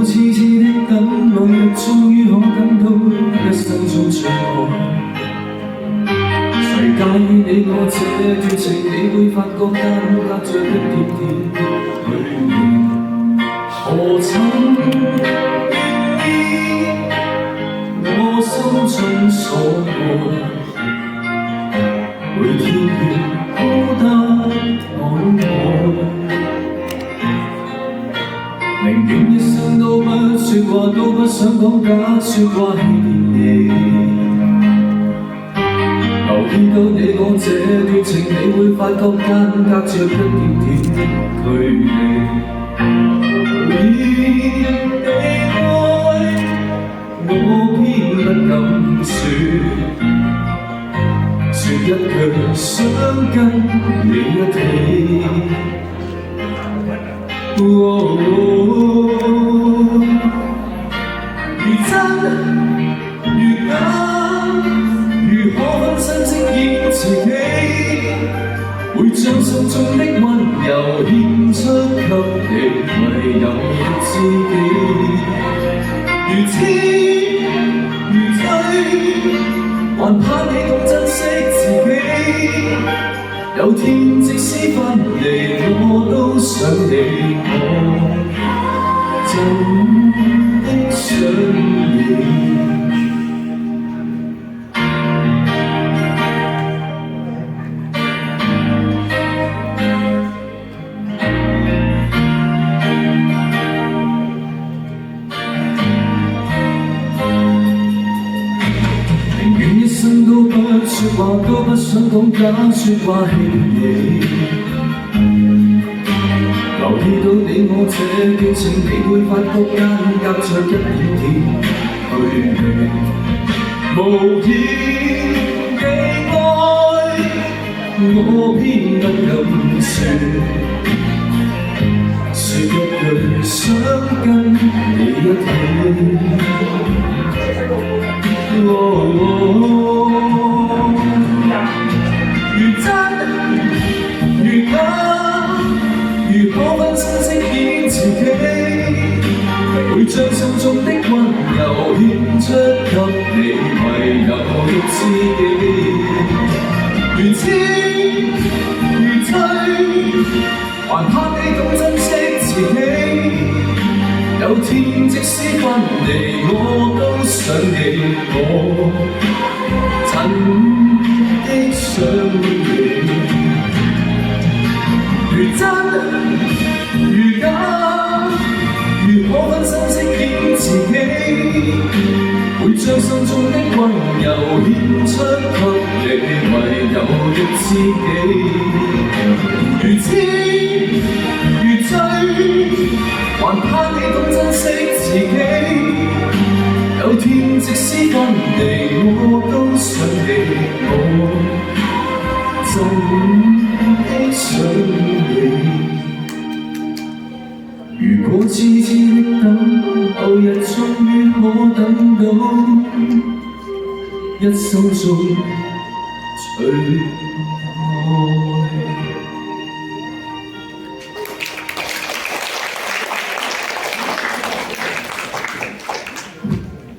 痴痴的等，某日終於可等到一生中最愛。誰介意你我這段情？你會發覺間隔着一點點距離。何曾願意我心中所愛，每天要孤單躺臥。寧願一生都不說話，都不想講假說話欺騙你。留意到你我這段情，你會發覺間隔着一點點距離。你愛我偏不敢說，說一句想跟你一起。如真如假，如可分身飾演自己，會將心中的溫柔獻出給你，唯有自己。如痴如醉，還怕你懂珍惜自己。有天即使分離，我都想你，我真的想你。寧願一生都不說話，都不想講假說話欺騙你。留意到你我這段情，你會發覺間隔着一點點距離。無言地愛，我偏不敢說，說一句想跟你一起。如真如假，如可分身飾演自己，會將心中的溫柔獻出給你，唯有自己。如痴如醉，還怕你懂珍惜自己。有天即使分離，我都想你，我真的想你。如真如假，如可分身飾演自己，會將心中的溫柔獻出給你，唯有自己。如痴如醉，還怕你懂珍惜自己。有天即使分離，我都想你，我真的想你。如果痴痴的等，某日終於可等到一生中最愛。